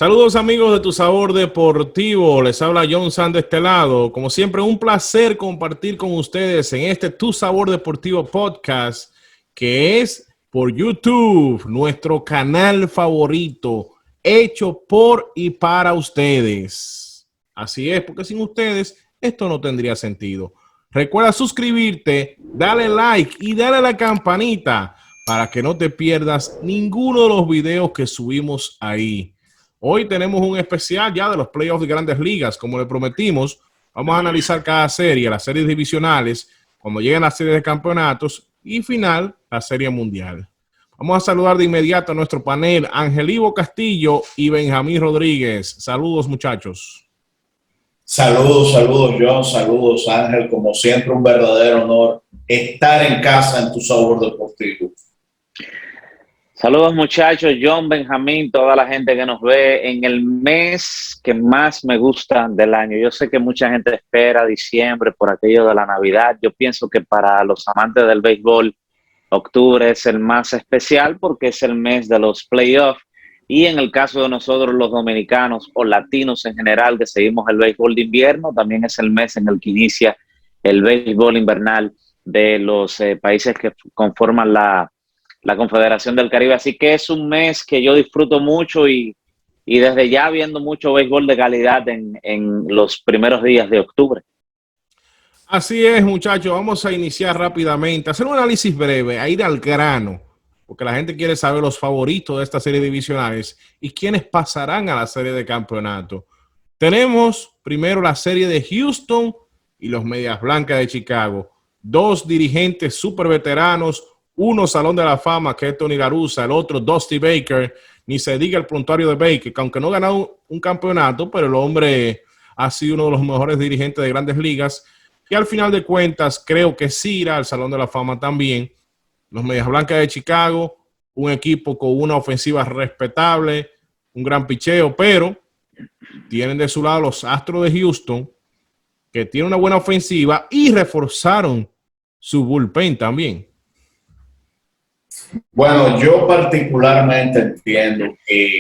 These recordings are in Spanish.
Saludos amigos de Tu Sabor Deportivo, les habla John San de este lado. Como siempre, un placer compartir con ustedes en este Tu Sabor Deportivo podcast, que es por YouTube, nuestro canal favorito, hecho por y para ustedes. Así es, porque sin ustedes esto no tendría sentido. Recuerda suscribirte, dale like y dale a la campanita para que no te pierdas ninguno de los videos que subimos ahí. Hoy tenemos un especial ya de los playoffs de Grandes Ligas. Como le prometimos, vamos a analizar cada serie, las series divisionales, cuando lleguen las series de campeonatos y final, la serie mundial. Vamos a saludar de inmediato a nuestro panel, Ángel Ivo Castillo y Benjamín Rodríguez. Saludos, muchachos. Saludos John, saludos Ángel, como siempre un verdadero honor estar en casa en Tu Sabor Deportivo. Saludos muchachos, John, Benjamín, toda la gente que nos ve en el mes que más me gusta del año. Yo sé que mucha gente espera diciembre por aquello de la Navidad. Yo pienso que para los amantes del béisbol, octubre es el más especial porque es el mes de los playoffs. Y en el caso de nosotros los dominicanos o latinos en general que seguimos el béisbol de invierno, también es el mes en el que inicia el béisbol invernal de los países que conforman la Confederación del Caribe. Así que es un mes que yo disfruto mucho y desde ya viendo mucho béisbol de calidad en los primeros días de octubre. Así es, muchachos. Vamos a iniciar rápidamente, hacer un análisis breve, a ir al grano, porque la gente quiere saber los favoritos de esta serie divisionales y quiénes pasarán a la serie de campeonato. Tenemos primero la serie de Houston y los Medias Blancas de Chicago. Dos dirigentes súper veteranos, uno Salón de la Fama, que es Tony La Russa, el otro Dusty Baker, ni se diga el prontuario de Baker, que aunque no ha ganado un campeonato, pero el hombre ha sido uno de los mejores dirigentes de Grandes Ligas, y al final de cuentas creo que sí irá al Salón de la Fama también. Los Medias Blancas de Chicago, un equipo con una ofensiva respetable, un gran picheo, pero tienen de su lado los Astros de Houston, que tienen una buena ofensiva y reforzaron su bullpen también. Bueno, yo particularmente entiendo que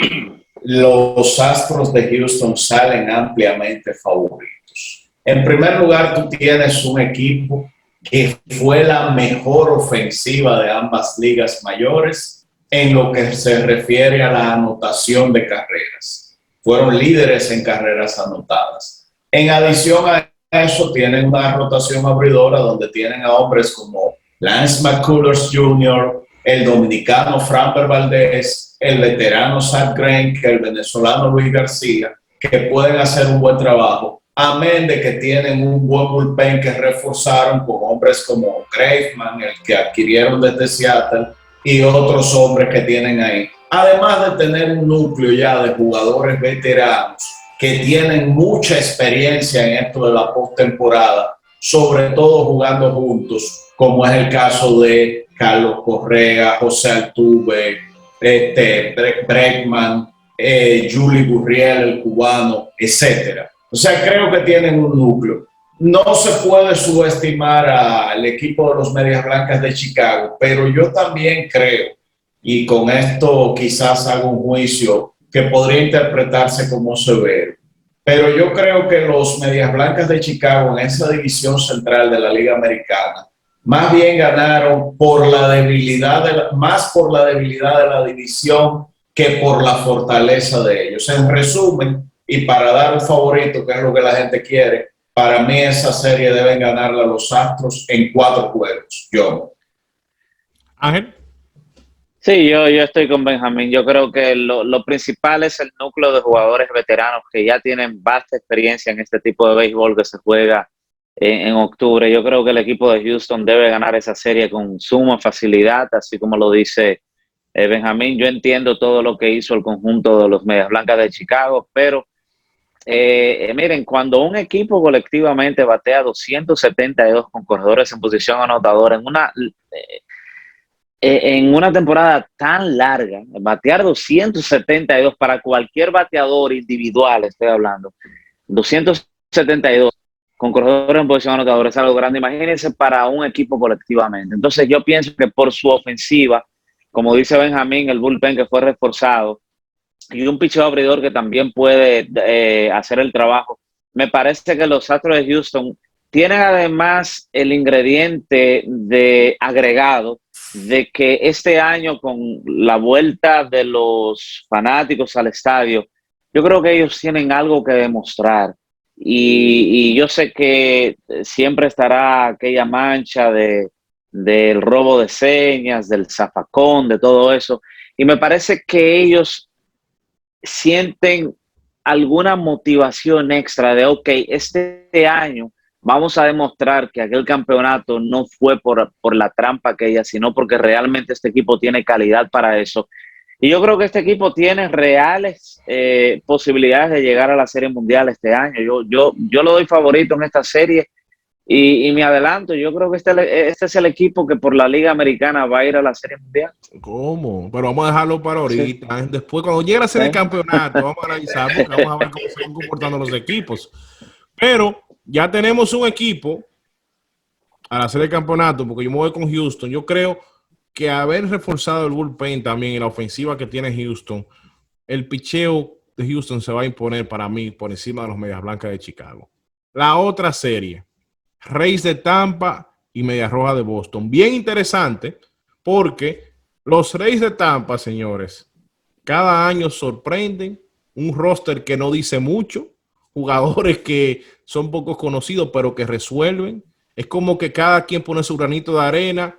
los Astros de Houston salen ampliamente favoritos. En primer lugar, tú tienes un equipo que fue la mejor ofensiva de ambas ligas mayores en lo que se refiere a la anotación de carreras. Fueron líderes en carreras anotadas. En adición a eso, tienen una rotación abridora donde tienen a hombres como Lance McCullers Jr., el dominicano Framber Valdez, el veterano Zach Greinke, el venezolano Luis García, que pueden hacer un buen trabajo. Amén de que tienen un buen bullpen que reforzaron con hombres como Graveman, el que adquirieron desde Seattle, y otros hombres que tienen ahí. Además de tener un núcleo ya de jugadores veteranos que tienen mucha experiencia en esto de la postemporada, sobre todo jugando juntos, como es el caso de Carlos Correa, José Altuve, Bregman, Juli Gurriel, el cubano, etcétera. O sea, creo que tienen un núcleo. No se puede subestimar al equipo de los Medias Blancas de Chicago, pero yo también creo, y con esto quizás hago un juicio que podría interpretarse como severo, pero yo creo que los Medias Blancas de Chicago en esa división central de la Liga Americana más bien ganaron por la debilidad más por la debilidad de la división que por la fortaleza de ellos. En resumen, y para dar un favorito, que es lo que la gente quiere, para mí esa serie deben ganarla los Astros en 4 juegos. Yo. Ángel. Sí, yo estoy con Benjamín. Yo creo que lo principal es el núcleo de jugadores veteranos que ya tienen vasta experiencia en este tipo de béisbol que se juega en octubre. Yo creo que el equipo de Houston debe ganar esa serie con suma facilidad, así como lo dice Benjamín. Yo entiendo todo lo que hizo el conjunto de los Medias Blancas de Chicago, pero miren, cuando un equipo colectivamente batea 272 con corredores en posición anotadora en una temporada tan larga, batear 272 para cualquier bateador individual, estoy hablando, 272 con corredores en posición anotadora es algo grande. Imagínense para un equipo colectivamente. Entonces yo pienso que por su ofensiva, como dice Benjamín, el bullpen que fue reforzado, y un picheo abridor que también puede hacer el trabajo. Me parece que los Astros de Houston tienen además el ingrediente de agregado de que este año, con la vuelta de los fanáticos al estadio, yo creo que ellos tienen algo que demostrar. Y yo sé que siempre estará aquella mancha del robo de señas, del zafacón, de todo eso. Y me parece que ellos sienten alguna motivación extra de, ok, este año vamos a demostrar que aquel campeonato no fue por la trampa aquella, sino porque realmente este equipo tiene calidad para eso. Y yo creo que este equipo tiene reales posibilidades de llegar a la Serie Mundial este año. Yo lo doy favorito en esta serie y me adelanto. Yo creo que este es el equipo que por la Liga Americana va a ir a la Serie Mundial. ¿Cómo? Pero vamos a dejarlo para ahorita. Sí. Después, cuando llegue a ser el campeonato, vamos a analizar porque vamos a ver cómo se van comportando los equipos. Pero ya tenemos un equipo al hacer el campeonato, porque yo me voy con Houston. Yo creo que haber reforzado el bullpen también y la ofensiva que tiene Houston, el picheo de Houston se va a imponer para mí por encima de los Medias Blancas de Chicago. La otra serie, Rays de Tampa y Medias Rojas de Boston. Bien interesante porque los Rays de Tampa, señores, cada año sorprenden, un roster que no dice mucho, jugadores que son poco conocidos pero que resuelven. Es como que cada quien pone su granito de arena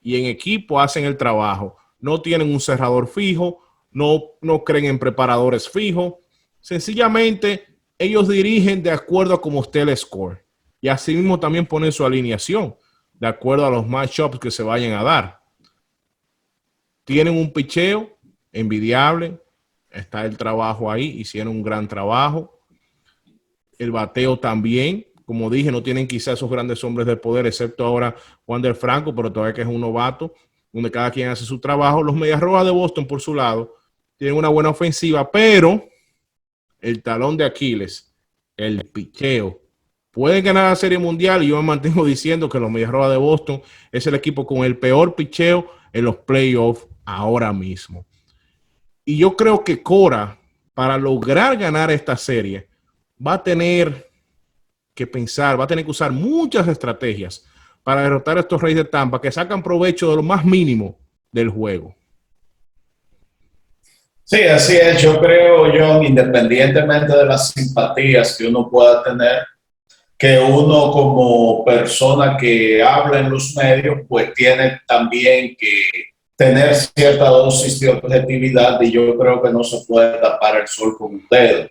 y en equipo hacen el trabajo. No tienen un cerrador fijo, no creen en preparadores fijos. Sencillamente, ellos dirigen de acuerdo a cómo esté el score. Y así mismo también ponen su alineación, de acuerdo a los matchups que se vayan a dar. Tienen un picheo envidiable. Está el trabajo ahí, hicieron un gran trabajo. El bateo también. Como dije, no tienen quizás esos grandes hombres de poder, excepto ahora Wander Franco, pero todavía que es un novato, donde cada quien hace su trabajo. Los Medias Rojas de Boston, por su lado, tienen una buena ofensiva, pero el talón de Aquiles, el picheo, pueden ganar la Serie Mundial y yo me mantengo diciendo que los Medias Rojas de Boston es el equipo con el peor picheo en los playoffs ahora mismo. Y yo creo que Cora, para lograr ganar esta serie, va a tener que pensar, va a tener que usar muchas estrategias para derrotar a estos Reyes de Tampa que sacan provecho de lo más mínimo del juego. Sí, así es. Yo creo, John, independientemente de las simpatías que uno pueda tener, que uno como persona que habla en los medios, pues tiene también que tener cierta dosis de objetividad y yo creo que no se puede tapar el sol con un dedo.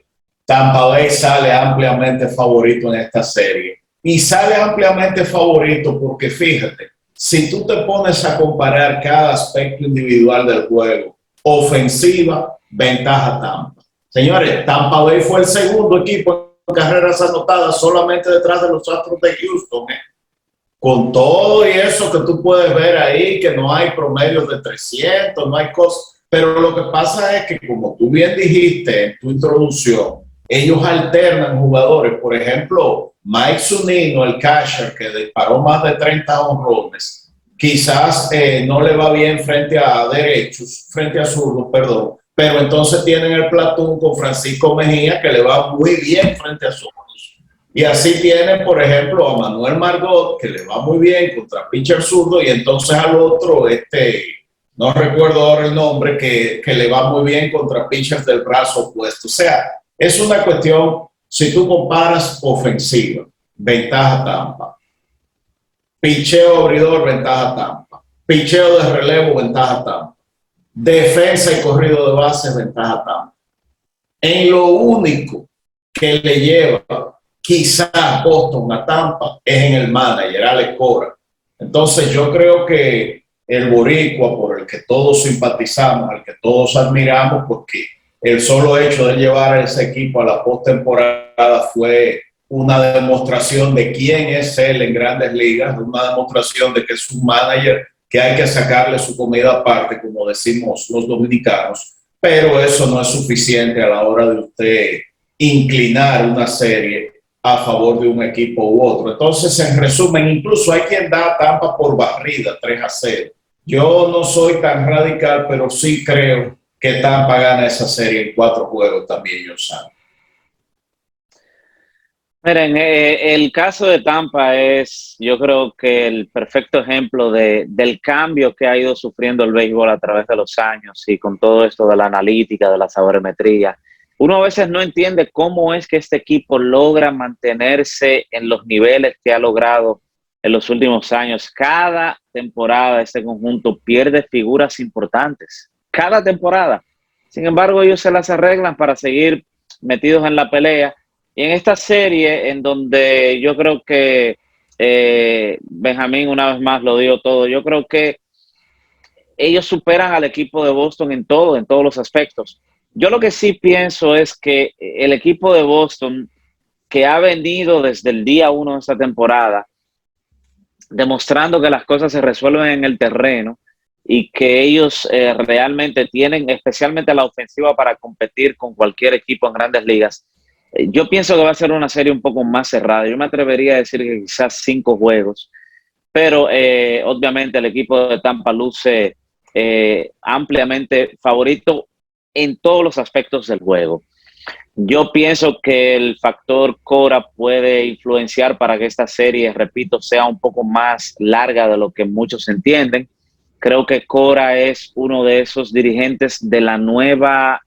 Tampa Bay sale ampliamente favorito en esta serie. Y sale ampliamente favorito porque fíjate, si tú te pones a comparar cada aspecto individual del juego, ofensiva, ventaja Tampa. Señores, Tampa Bay fue el segundo equipo en carreras anotadas solamente detrás de los Astros de Houston. Con todo y eso que tú puedes ver ahí, que no hay promedios de 300, no hay cosas. Pero lo que pasa es que, como tú bien dijiste en tu introducción, ellos alternan jugadores. Por ejemplo, Mike Zunino, el catcher que disparó más de 30 honrones, quizás no le va bien frente a derechos, frente a zurdos, perdón, pero entonces tienen el platón con Francisco Mejía que le va muy bien frente a zurdos. Y así tienen, por ejemplo, a Manuel Margot que le va muy bien contra pitcher zurdo y entonces al otro, no recuerdo ahora el nombre, que le va muy bien contra pitchers del brazo opuesto. O sea, es una cuestión, si tú comparas ofensiva, ventaja Tampa. Picheo abridor, ventaja Tampa. Picheo de relevo, ventaja Tampa. Defensa y corrido de base, ventaja Tampa. En lo único que le lleva quizás Boston a Tampa es en el manager, Alex Cora. Entonces yo creo que el boricua por el que todos simpatizamos, al que todos admiramos, porque el solo hecho de llevar a ese equipo a la postemporada fue una demostración de quién es él en Grandes Ligas, una demostración de que es un manager que hay que sacarle su comida aparte, como decimos los dominicanos, pero eso no es suficiente a la hora de usted inclinar una serie a favor de un equipo u otro. Entonces, en resumen, incluso hay quien da a Tampa por barrida, 3-0. Yo no soy tan radical, pero sí creo que Tampa gana esa serie en 4 juegos también, yo sé. Miren, el caso de Tampa es, yo creo que el perfecto ejemplo del cambio que ha ido sufriendo el béisbol a través de los años y con todo esto de la analítica, de la sabermetría. Uno a veces no entiende cómo es que este equipo logra mantenerse en los niveles que ha logrado en los últimos años. Cada temporada este conjunto pierde figuras importantes, cada temporada. Sin embargo, ellos se las arreglan para seguir metidos en la pelea. Y en esta serie, en donde yo creo que Benjamín una vez más lo dio todo, yo creo que ellos superan al equipo de Boston en todo, en todos los aspectos. Yo lo que sí pienso es que el equipo de Boston, que ha venido desde el día 1 de esta temporada, demostrando que las cosas se resuelven en el terreno y que ellos realmente tienen, especialmente la ofensiva, para competir con cualquier equipo en grandes ligas. Yo pienso que va a ser una serie un poco más cerrada. Yo me atrevería a decir que quizás 5 juegos, pero obviamente el equipo de Tampa luce ampliamente favorito en todos los aspectos del juego. Yo pienso que el factor Cora puede influenciar para que esta serie, repito, sea un poco más larga de lo que muchos entienden. Creo que Cora es uno de esos dirigentes de la nueva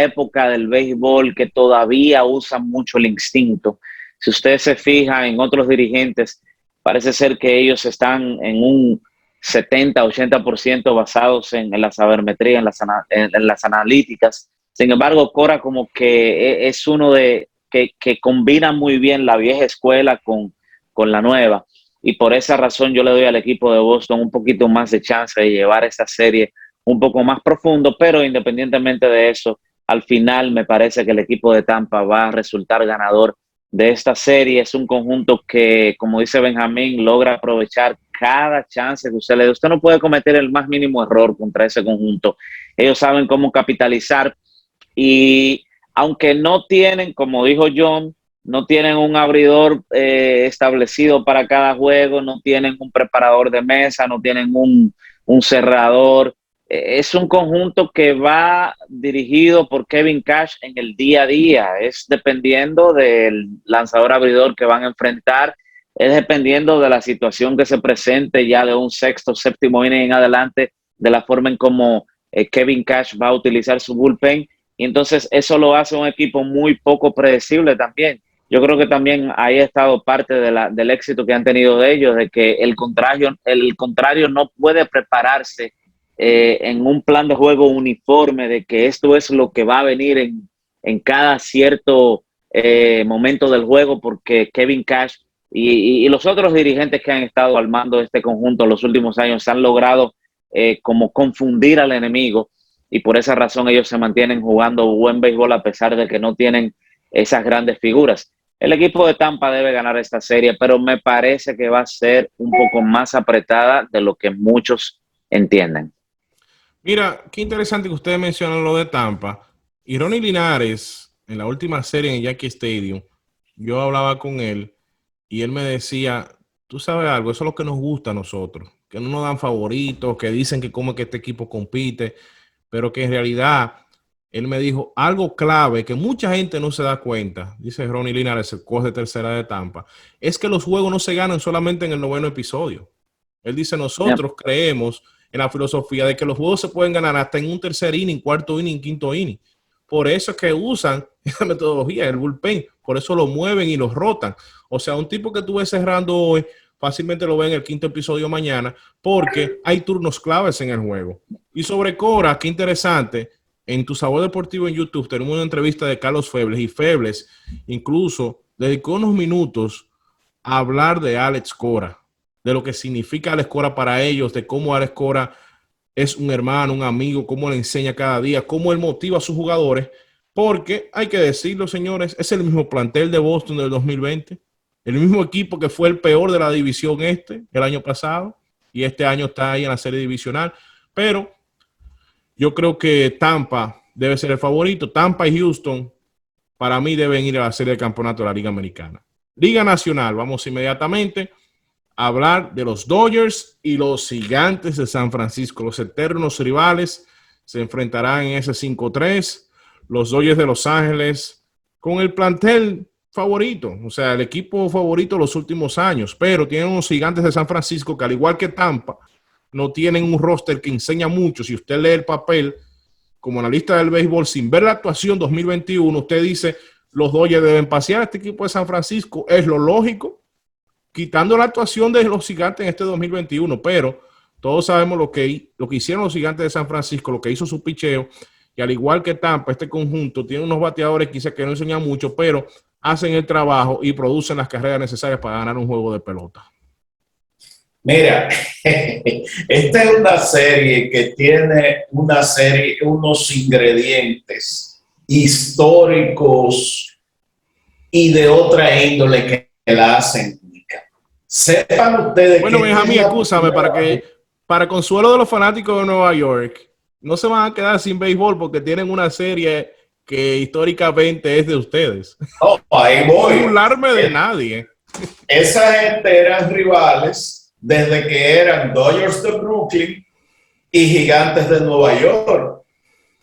época del béisbol que todavía usan mucho el instinto. Si ustedes se fijan en otros dirigentes, parece ser que ellos están en un 70-80% basados en la sabermetría, en las analíticas. Sin embargo, Cora como que es uno de que combina muy bien la vieja escuela con la nueva. Y por esa razón yo le doy al equipo de Boston un poquito más de chance de llevar esta serie un poco más profundo, pero independientemente de eso, al final me parece que el equipo de Tampa va a resultar ganador de esta serie. Es un conjunto que, como dice Benjamín, logra aprovechar cada chance que usted le dé. Usted no puede cometer el más mínimo error contra ese conjunto. Ellos saben cómo capitalizar y aunque no tienen, como dijo John, no tienen un abridor establecido para cada juego, no tienen un preparador de mesa, no tienen un cerrador. Es un conjunto que va dirigido por Kevin Cash en el día a día. Es dependiendo del lanzador abridor que van a enfrentar, es dependiendo de la situación que se presente ya de un sexto, séptimo inning en adelante, de la forma en cómo Kevin Cash va a utilizar su bullpen. Y entonces eso lo hace un equipo muy poco predecible también. Yo creo que también ahí ha estado parte del éxito que han tenido de ellos, de que el contrario no puede prepararse en un plan de juego uniforme, de que esto es lo que va a venir en cada cierto momento del juego, porque Kevin Cash y los otros dirigentes que han estado al mando de este conjunto en los últimos años han logrado como confundir al enemigo, y por esa razón ellos se mantienen jugando buen béisbol a pesar de que no tienen esas grandes figuras. El equipo de Tampa debe ganar esta serie, pero me parece que va a ser un poco más apretada de lo que muchos entienden. Mira, qué interesante que ustedes mencionan lo de Tampa. Y Ronnie Linares, en la última serie en Yankee Stadium, yo hablaba con él y él me decía, tú sabes algo, eso es lo que nos gusta a nosotros, que no nos dan favoritos, que dicen que como que este equipo compite, pero que en realidad él me dijo algo clave que mucha gente no se da cuenta, dice Ronnie Linares, el coach de tercera de Tampa, es que los juegos no se ganan solamente en el 9º episodio. Él dice, nosotros creemos en la filosofía de que los juegos se pueden ganar hasta en un tercer inning, cuarto inning, quinto inning. Por eso es que usan esa metodología, el bullpen. Por eso lo mueven y los rotan. O sea, un tipo que tú ves cerrando hoy, fácilmente lo ven en el 5º episodio mañana, porque hay turnos claves en el juego. Y sobre Cora, qué interesante, en Tu Sabor Deportivo en YouTube tenemos una entrevista de Carlos Febles, y Febles incluso dedicó unos minutos a hablar de Alex Cora, de lo que significa Alex Cora para ellos, de cómo Alex Cora es un hermano, un amigo, cómo le enseña cada día, cómo él motiva a sus jugadores, porque hay que decirlo, señores, es el mismo plantel de Boston del 2020, el mismo equipo que fue el peor de la división el año pasado, y este año está ahí en la serie divisional, pero yo creo que Tampa debe ser el favorito. Tampa y Houston para mí deben ir a la serie de campeonato de la Liga Americana. Liga Nacional, vamos inmediatamente hablar de los Dodgers y los Gigantes de San Francisco. Los eternos rivales se enfrentarán en ese 5-3. Los Dodgers de Los Ángeles con el plantel favorito, o sea, el equipo favorito de los últimos años, pero tienen unos Gigantes de San Francisco que, al igual que Tampa, no tienen un roster que enseña mucho. Si usted lee el papel como analista del béisbol sin ver la actuación 2021, usted dice, los Dodgers deben pasear a este equipo de San Francisco, es lo lógico, quitando la actuación de los Gigantes en este 2021, pero todos sabemos lo que hicieron los Gigantes de San Francisco, lo que hizo su picheo, y al igual que Tampa, este conjunto tiene unos bateadores quizás que no enseñan mucho, pero hacen el trabajo y producen las carreras necesarias para ganar un juego de pelota. Mira, esta es una serie que tiene unos ingredientes históricos y de otra índole que la hacen única. Sepan ustedes bueno, que... Benjamín, excúsame, para consuelo de los fanáticos de Nueva York, no se van a quedar sin béisbol porque tienen una serie que históricamente es de ustedes. No, ahí voy. No burlarme de nadie. Esa gente eran rivales desde que eran Dodgers de Brooklyn y Gigantes de Nueva York.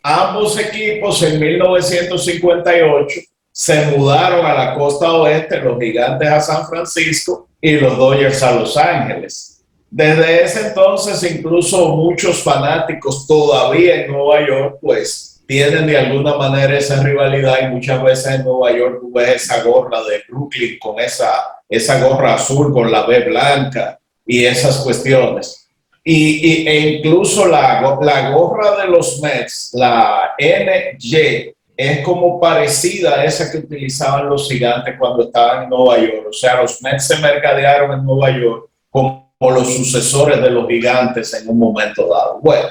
Ambos equipos en 1958 se mudaron a la costa oeste, los Gigantes a San Francisco y los Dodgers a Los Ángeles. Desde ese entonces, incluso muchos fanáticos todavía en Nueva York, pues, tienen de alguna manera esa rivalidad, y muchas veces en Nueva York tú ves esa gorra de Brooklyn con esa gorra azul con la B blanca y esas cuestiones. E incluso la gorra de los Mets, la NY, es como parecida a esa que utilizaban los Gigantes cuando estaban en Nueva York. O sea, los Mets se mercadearon en Nueva York como los sucesores de los Gigantes en un momento dado. Bueno,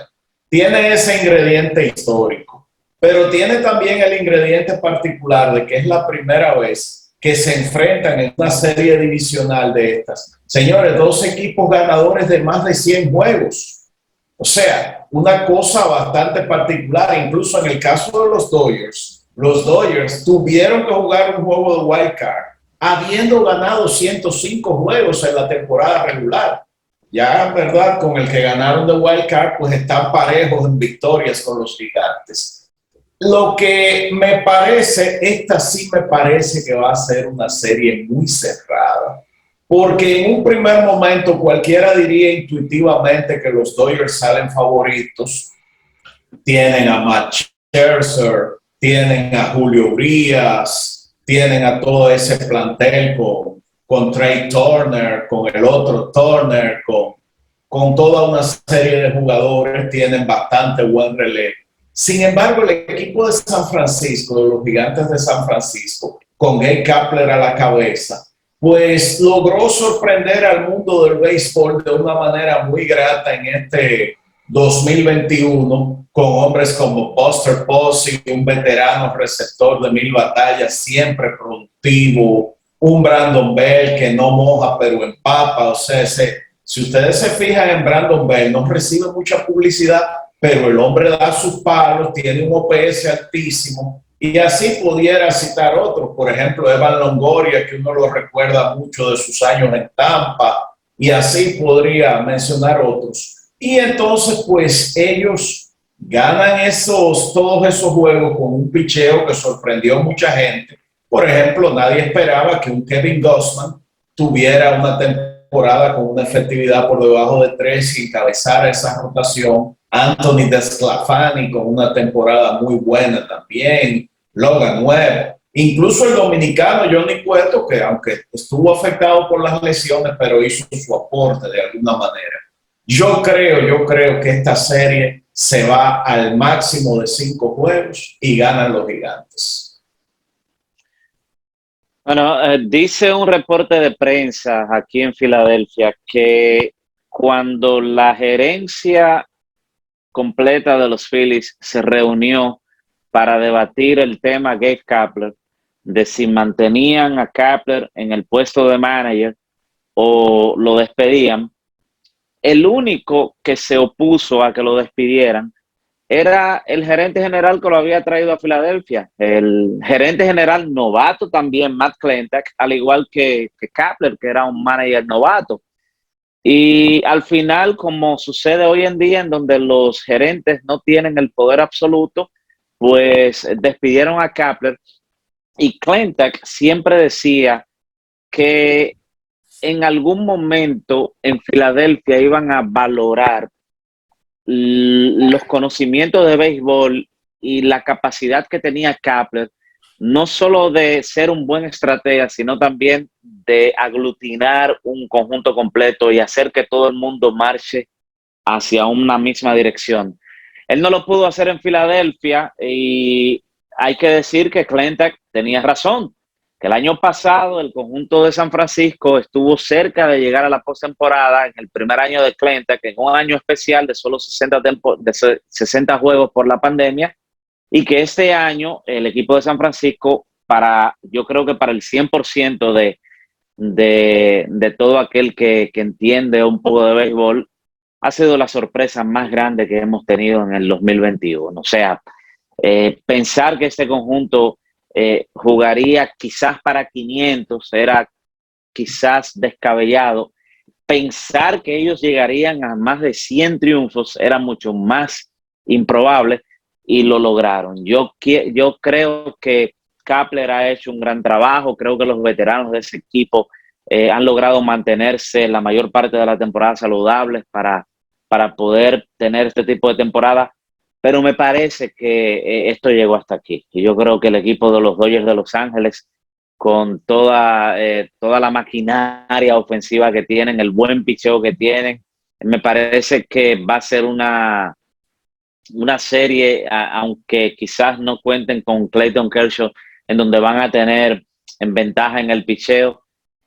tiene ese ingrediente histórico, pero tiene también el ingrediente particular de que es la primera vez que se enfrentan en una serie divisional de estas. Señores, dos equipos ganadores de más de 100 juegos. O sea, una cosa bastante particular. Incluso en el caso de los Dodgers tuvieron que jugar un juego de wild card, habiendo ganado 105 juegos en la temporada regular. Ya, verdad, con el que ganaron de wild card, pues están parejos en victorias con los Gigantes. Lo que me parece, esta sí me parece que va a ser una serie muy cerrada, porque en un primer momento cualquiera diría intuitivamente que los Dodgers salen favoritos. Tienen a Matt Scherzer, tienen a Julio Urias, tienen a todo ese plantel con Trey Turner, con el otro Turner, con toda una serie de jugadores, tienen bastante buen relevo. Sin embargo, el equipo de San Francisco, de los Gigantes de San Francisco, con Gabe Kapler a la cabeza, pues logró sorprender al mundo del béisbol de una manera muy grata en este 2021, con hombres como Buster Posey, un veterano receptor de 1000 batallas, siempre productivo, un Brandon Bell que no moja pero empapa. O sea, si ustedes se fijan en Brandon Bell, no recibe mucha publicidad, pero el hombre da sus palos, tiene un OPS altísimo, y así pudiera citar otros. Por ejemplo, Evan Longoria, que uno lo recuerda mucho de sus años en Tampa, y así podría mencionar otros. Y entonces, pues, ellos ganan todos esos juegos con un picheo que sorprendió a mucha gente. Por ejemplo, nadie esperaba que un Kevin Gausman tuviera una temporada con una efectividad por debajo de 3 y encabezara esa rotación. Anthony Desclafani con una temporada muy buena también. Logan Webb. Incluso el dominicano Johnny Cueto, que aunque estuvo afectado por las lesiones, pero hizo su aporte de alguna manera. Yo creo que esta serie se va al máximo de 5 juegos y ganan los Gigantes. Bueno, dice un reporte de prensa aquí en Filadelfia que cuando la gerencia completa de los Phillies se reunió para debatir el tema Gabe Kapler, de si mantenían a Kapler en el puesto de manager o lo despedían, el único que se opuso a que lo despidieran era el gerente general que lo había traído a Filadelfia, el gerente general novato también, Matt Klentak, al igual que Kapler, que era un manager novato. Y al final, como sucede hoy en día, en donde los gerentes no tienen el poder absoluto, pues despidieron a Kapler y Clentak siempre decía que en algún momento en Filadelfia iban a valorar los conocimientos de béisbol y la capacidad que tenía Kapler, no solo de ser un buen estratega, sino también de aglutinar un conjunto completo y hacer que todo el mundo marche hacia una misma dirección. Él no lo pudo hacer en Filadelfia y hay que decir que Clentak tenía razón, que el año pasado el conjunto de San Francisco estuvo cerca de llegar a la postemporada en el primer año de Clentak, en un año especial de solo 60 juegos por la pandemia, y que este año el equipo de San Francisco, yo creo que para el 100% de todo aquel que entiende un poco de béisbol, ha sido la sorpresa más grande que hemos tenido en el 2021. O sea, pensar que este conjunto jugaría quizás para 500 era quizás descabellado. Pensar que ellos llegarían a más de 100 triunfos era mucho más improbable y lo lograron. Yo creo que Kapler ha hecho un gran trabajo. Creo que los veteranos de ese equipo han logrado mantenerse la mayor parte de la temporada saludables para poder tener este tipo de temporada, pero me parece que esto llegó hasta aquí. Y yo creo que el equipo de los Dodgers de Los Ángeles, con toda la maquinaria ofensiva que tienen, el buen picheo que tienen, me parece que va a ser una serie, aunque quizás no cuenten con Clayton Kershaw, en donde van a tener en ventaja en el picheo.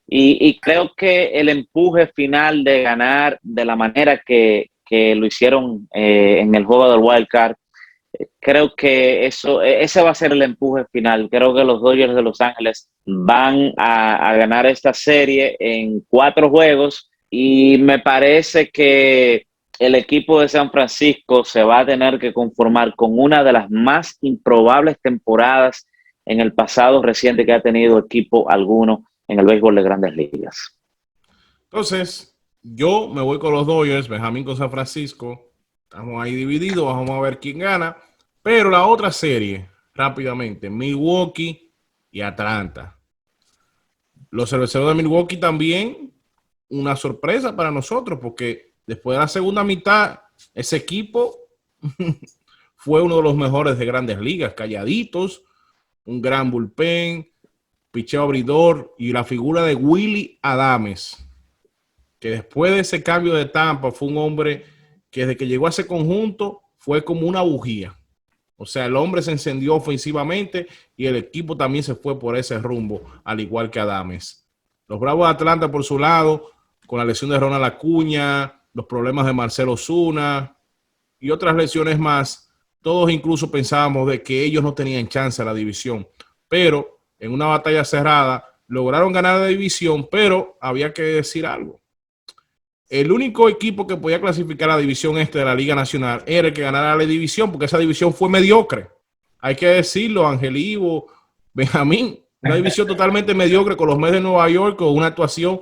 Y creo que el empuje final de ganar de la manera que lo hicieron en el juego del Wild Card, creo que ese va a ser el empuje final. Creo que los Dodgers de Los Ángeles van a ganar esta serie en 4 juegos y me parece que el equipo de San Francisco se va a tener que conformar con una de las más improbables temporadas en el pasado reciente que ha tenido equipo alguno en el béisbol de Grandes Ligas. Entonces, yo me voy con los Dodgers, Benjamín con San Francisco. Estamos ahí divididos, vamos a ver quién gana. Pero la otra serie, rápidamente, Milwaukee y Atlanta. Los cerveceros de Milwaukee también, una sorpresa para nosotros, porque después de la segunda mitad, ese equipo fue uno de los mejores de Grandes Ligas, calladitos, un gran bullpen, picheo abridor y la figura de Willy Adames, que después de ese cambio de Tampa fue un hombre que desde que llegó a ese conjunto fue como una bujía. O sea, el hombre se encendió ofensivamente y el equipo también se fue por ese rumbo, al igual que Adames. Los Bravos de Atlanta, por su lado, con la lesión de Ronald Acuña, los problemas de Marcell Ozuna y otras lesiones más, todos incluso pensábamos de que ellos no tenían chance a la división. Pero en una batalla cerrada lograron ganar la división, pero había que decir algo. El único equipo que podía clasificar a la división este de la Liga Nacional era el que ganara la división, porque esa división fue mediocre. Hay que decirlo, Ángel Ivo, Benjamín, una división totalmente mediocre con los Mets de Nueva York, con una actuación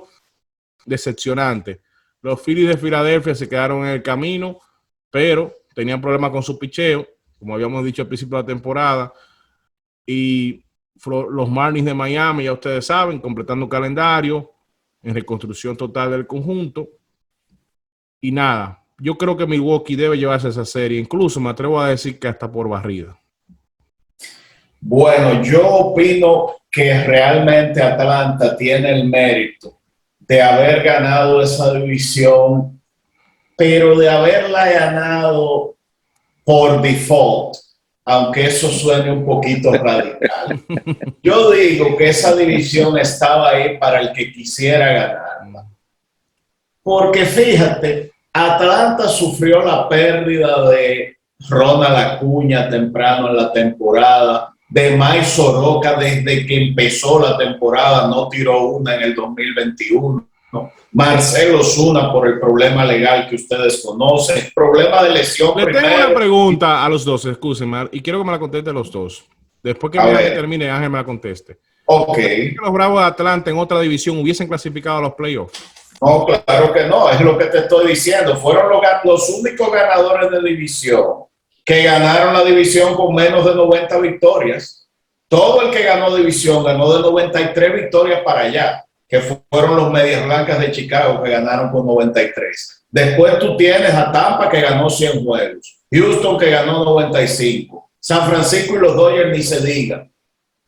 decepcionante. Los Phillies de Filadelfia se quedaron en el camino, pero tenían problemas con su picheo, como habíamos dicho al principio de la temporada. Y los Marlins de Miami, ya ustedes saben, completando calendario, en reconstrucción total del conjunto. Y nada, yo creo que Milwaukee debe llevarse esa serie. Incluso me atrevo a decir que hasta por barrida. Bueno, yo opino que realmente Atlanta tiene el mérito de haber ganado esa división, pero de haberla ganado por default, aunque eso suene un poquito radical. Yo digo que esa división estaba ahí para el que quisiera ganarla. Porque fíjate, Atlanta sufrió la pérdida de Ronald Acuña temprano en la temporada, de Mike Soroka desde que empezó la temporada, no tiró una en el 2021. Marcell Ozuna por el problema legal que ustedes conocen, problema de lesión. Le tengo una pregunta a los dos, escúsenme, y quiero que me la conteste los dos. Después que termine, Ángel me la conteste. Ok. ¿Creen que los Bravos de Atlanta en otra división hubiesen clasificado a los playoffs? No, claro que no, es lo que te estoy diciendo. Fueron los únicos ganadores de división que ganaron la división con menos de 90 victorias. Todo el que ganó división ganó de 93 victorias para allá, que fueron los Medias Blancas de Chicago que ganaron con 93. Después tú tienes a Tampa que ganó 100 juegos, Houston que ganó 95, San Francisco y los Dodgers ni se digan,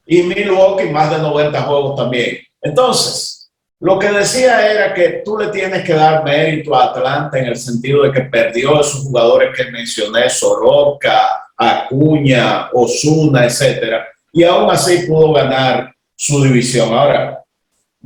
y Milwaukee más de 90 juegos también. Entonces, lo que decía era que tú le tienes que dar mérito a Atlanta en el sentido de que perdió a esos jugadores que mencioné, Soroka, Acuña, Ozuna, etcétera, y aún así pudo ganar su división. Ahora,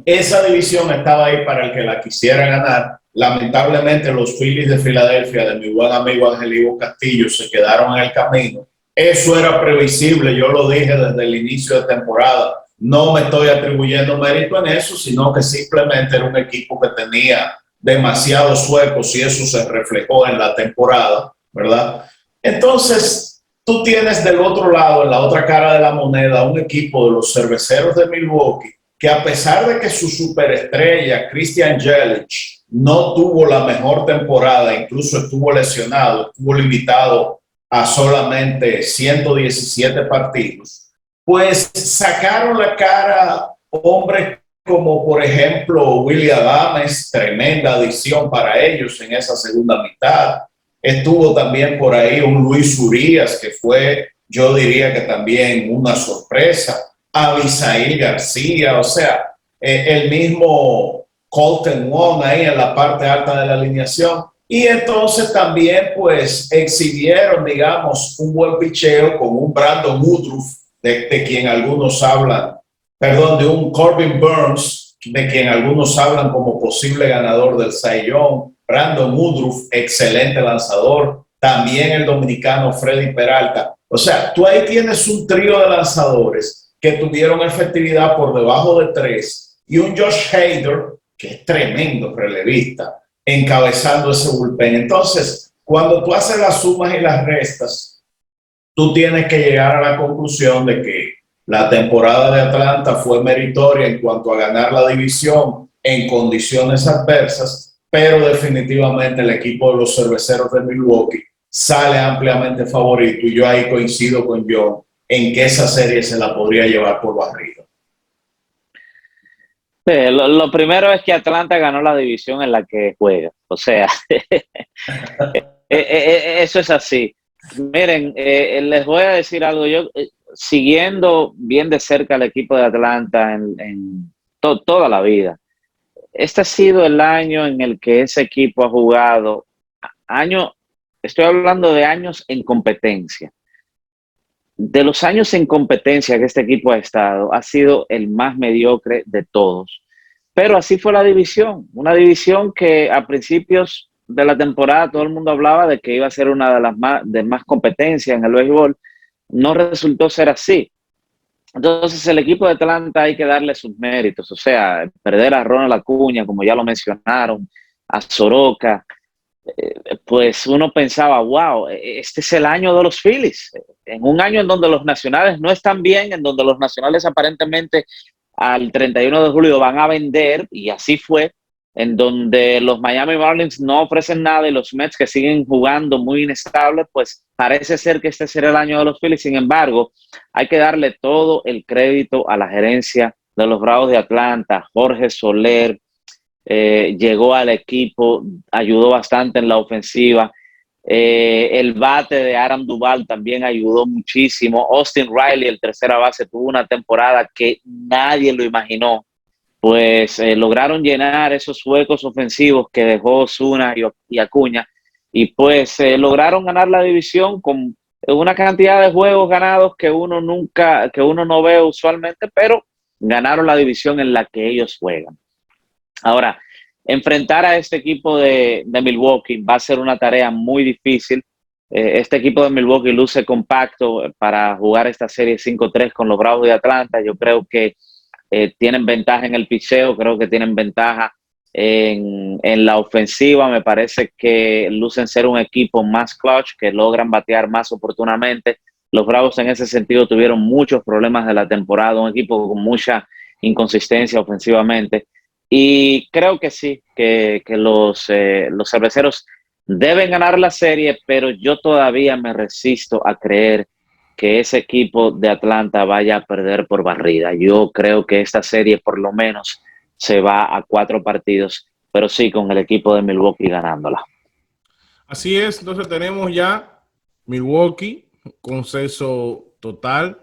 esa división estaba ahí para el que la quisiera ganar. Lamentablemente, los Phillies de Filadelfia, de mi buen amigo Ángel Ivo Castillo, se quedaron en el camino. Eso era previsible, yo lo dije desde el inicio de temporada. No me estoy atribuyendo mérito en eso, sino que simplemente era un equipo que tenía demasiados huecos y eso se reflejó en la temporada, ¿verdad? Entonces, tú tienes del otro lado, en la otra cara de la moneda, un equipo de los Cerveceros de Milwaukee que a pesar de que su superestrella, Christian Yelich, no tuvo la mejor temporada, incluso estuvo lesionado, estuvo limitado a solamente 117 partidos, pues sacaron la cara hombres como por ejemplo Willy Adames, tremenda adición para ellos en esa segunda mitad. Estuvo también por ahí un Luis Urías, que fue, yo diría que también una sorpresa. Abisail García, o sea, el mismo Colton Wong ahí en la parte alta de la alineación. Y entonces también pues exhibieron, digamos, un buen picheo con un Brandon Woodruff, de quien algunos hablan, perdón, de un Corbin Burns, de quien algunos hablan como posible ganador del Cy Young. Brandon Woodruff, excelente lanzador. También el dominicano Freddy Peralta. O sea, tú ahí tienes un trío de lanzadores que tuvieron efectividad por debajo de 3 y un Josh Hader, que es tremendo relevista, encabezando ese bullpen. Entonces, cuando tú haces las sumas y las restas, tú tienes que llegar a la conclusión de que la temporada de Atlanta fue meritoria en cuanto a ganar la división en condiciones adversas, pero definitivamente el equipo de los Cerveceros de Milwaukee sale ampliamente favorito y yo ahí coincido con John en que esa serie se la podría llevar por barrido. Sí, lo primero es que Atlanta ganó la división en la que juega. O sea, eso es así. Miren, les voy a decir algo. Yo, siguiendo bien de cerca al equipo de Atlanta en toda la vida, este ha sido el año en el que ese equipo ha jugado, estoy hablando de años en competencia. De los años en competencia que este equipo ha estado, ha sido el más mediocre de todos. Pero así fue la división, una división que a principios de la temporada todo el mundo hablaba de que iba a ser una de más competencia en el béisbol. No resultó ser así. Entonces el equipo de Atlanta hay que darle sus méritos, o sea, perder a Ronald Acuña, como ya lo mencionaron, a Soroka, pues uno pensaba, wow, este es el año de los Phillies, en un año en donde los nacionales no están bien, en donde los nacionales aparentemente al 31 de julio van a vender, y así fue, en donde los Miami Marlins no ofrecen nada y los Mets que siguen jugando muy inestables, pues parece ser que este será el año de los Phillies. Sin embargo, hay que darle todo el crédito a la gerencia de los Bravos de Atlanta. Jorge Soler llegó al equipo, ayudó bastante en la ofensiva. El bate de Aram Duvall también ayudó muchísimo. Austin Riley, el tercera base, tuvo una temporada que nadie lo imaginó. Pues lograron llenar esos huecos ofensivos que dejó Ozuna y Acuña, y pues lograron ganar la división con una cantidad de juegos ganados que uno no ve usualmente, pero ganaron la división en la que ellos juegan. Ahora, enfrentar a este equipo de Milwaukee va a ser una tarea muy difícil. Este equipo de Milwaukee luce compacto para jugar esta serie 5-3 con los Bravos de Atlanta. Yo creo que tienen ventaja en el picheo, creo que tienen ventaja en la ofensiva. Me parece que lucen ser un equipo más clutch, que logran batear más oportunamente. Los Bravos en ese sentido tuvieron muchos problemas de la temporada, un equipo con mucha inconsistencia ofensivamente. Y creo que sí, que los cerveceros deben ganar la serie, pero yo todavía me resisto a creer que ese equipo de Atlanta vaya a perder por barrida. Yo creo que esta serie por lo menos se va a 4 partidos, pero sí con el equipo de Milwaukee ganándola. Así es, entonces tenemos ya Milwaukee, consenso total,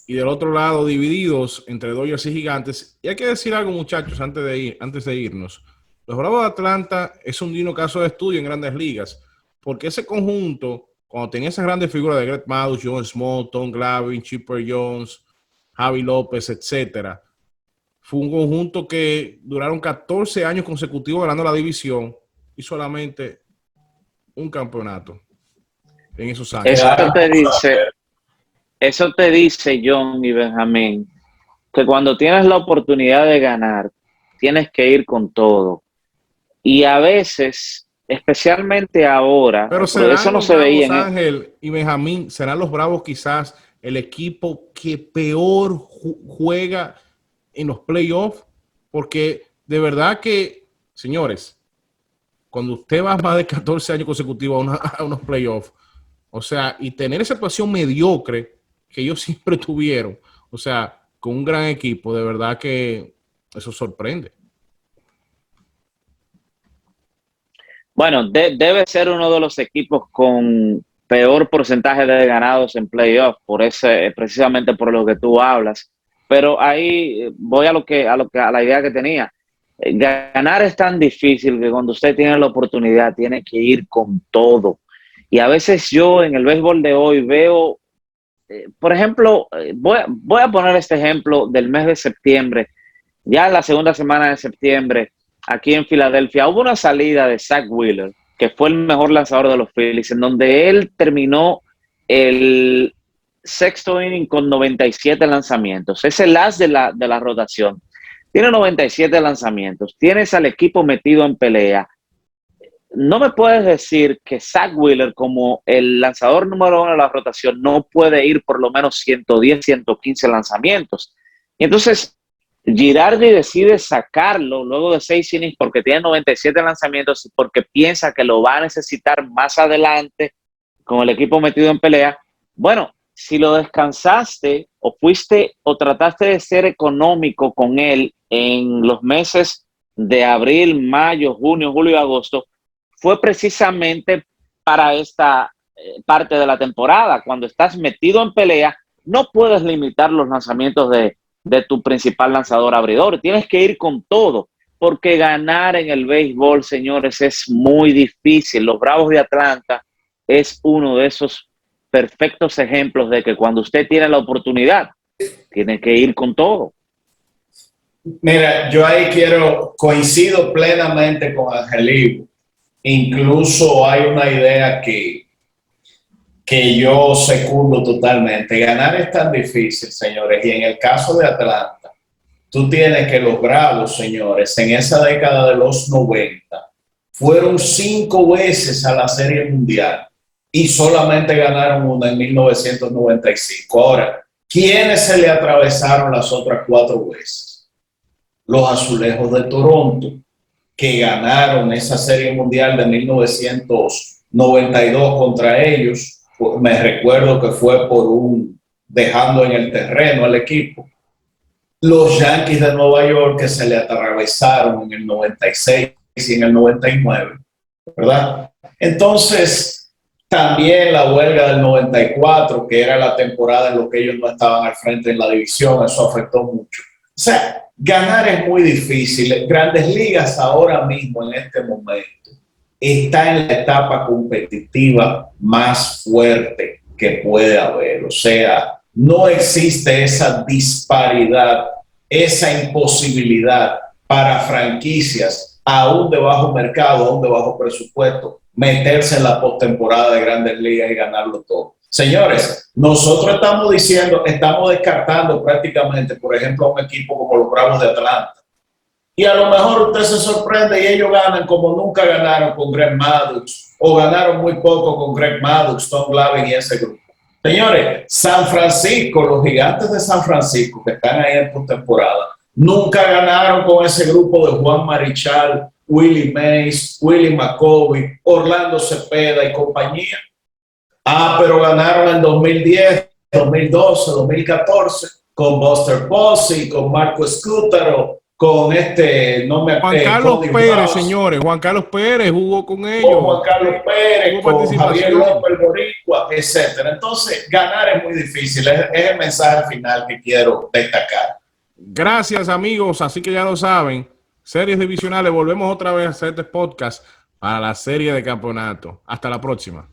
y del otro lado divididos entre Dodgers y Gigantes. Y hay que decir algo, muchachos, antes de irnos. Los Bravos de Atlanta es un digno caso de estudio en Grandes Ligas, porque ese conjunto, cuando tenía esas grandes figuras de Greg Maddux, John Smoltz, Tom Glavine, Chipper Jones, Javi López, etcétera, fue un conjunto que duraron 14 años consecutivos ganando la división y solamente un campeonato en esos años. Eso te dice, John y Benjamín, que cuando tienes la oportunidad de ganar, tienes que ir con todo. Y a veces, especialmente ahora, pero eso no se veía en Ángel y Benjamín, serán los Bravos quizás el equipo que peor juega en los playoffs, porque de verdad que, señores, cuando usted va más de 14 años consecutivos a unos playoffs, o sea, y tener esa actuación mediocre que ellos siempre tuvieron, o sea, con un gran equipo, de verdad que eso sorprende. Bueno, debe ser uno de los equipos con peor porcentaje de ganados en playoffs, precisamente por lo que tú hablas. Pero ahí voy a la idea que tenía. Ganar es tan difícil que cuando usted tiene la oportunidad tiene que ir con todo. Y a veces yo en el béisbol de hoy veo, por ejemplo, voy a poner este ejemplo del mes de septiembre. Ya en la segunda semana de septiembre, aquí en Filadelfia, hubo una salida de Zach Wheeler, que fue el mejor lanzador de los Phillies, en donde él terminó el sexto inning con 97 lanzamientos. Es el as de la rotación. Tiene 97 lanzamientos. Tienes al equipo metido en pelea. No me puedes decir que Zach Wheeler, como el lanzador número 1 de la rotación, no puede ir por lo menos 110, 115 lanzamientos. Y entonces Girardi decide sacarlo luego de 6 innings porque tiene 97 lanzamientos y porque piensa que lo va a necesitar más adelante con el equipo metido en pelea. Bueno, si lo descansaste o fuiste o trataste de ser económico con él en los meses de abril, mayo, junio, julio y agosto, fue precisamente para esta parte de la temporada. Cuando estás metido en pelea, no puedes limitar los lanzamientos de tu principal lanzador abridor. Tienes que ir con todo, porque ganar en el béisbol, señores, es muy difícil. Los Bravos de Atlanta es uno de esos perfectos ejemplos de que cuando usted tiene la oportunidad, tiene que ir con todo. Mira, yo ahí coincido plenamente con Angelito. Incluso hay una idea que yo secundo totalmente. Ganar es tan difícil, señores, y en el caso de Atlanta, tú tienes que los Bravos, señores, en esa década de los 90, fueron 5 veces a la Serie Mundial y solamente ganaron una en 1995. Ahora, ¿quiénes se le atravesaron las otras 4 veces? Los Azulejos de Toronto, que ganaron esa Serie Mundial de 1992 contra ellos. Me recuerdo que fue dejando en el terreno al equipo. Los Yankees de Nueva York, que se le atravesaron en el 96 y en el 99, ¿verdad? Entonces, también la huelga del 94, que era la temporada en la que ellos no estaban al frente en la división, eso afectó mucho. O sea, ganar es muy difícil. Grandes Ligas ahora mismo, en este momento, está en la etapa competitiva más fuerte que puede haber. O sea, no existe esa disparidad, esa imposibilidad para franquicias, aún de bajo mercado, aún de bajo presupuesto, meterse en la postemporada de Grandes Ligas y ganarlo todo. Señores, nosotros estamos descartando prácticamente, por ejemplo, a un equipo como los Bravos de Atlanta. Y a lo mejor usted se sorprende y ellos ganan como nunca ganaron con Greg Maddux, o ganaron muy poco con Greg Maddux, Tom Glavine y ese grupo. Señores, San Francisco, los Gigantes de San Francisco que están ahí en postemporada, Nunca ganaron con ese grupo de Juan Marichal, Willie Mays, Willie McCovey, Orlando Cepeda y compañía. Pero ganaron en 2010, 2012, 2014 con Buster Posey, con Marco Scutaro, con Juan Carlos Pérez, señores. Juan Carlos Pérez jugó con ellos. Con Juan Carlos Pérez, con Javier López Boricua, etc. Entonces, ganar es muy difícil. Es el mensaje final que quiero destacar. Gracias, amigos. Así que ya lo saben. Series divisionales. Volvemos otra vez a hacer este podcast para la serie de campeonato. Hasta la próxima.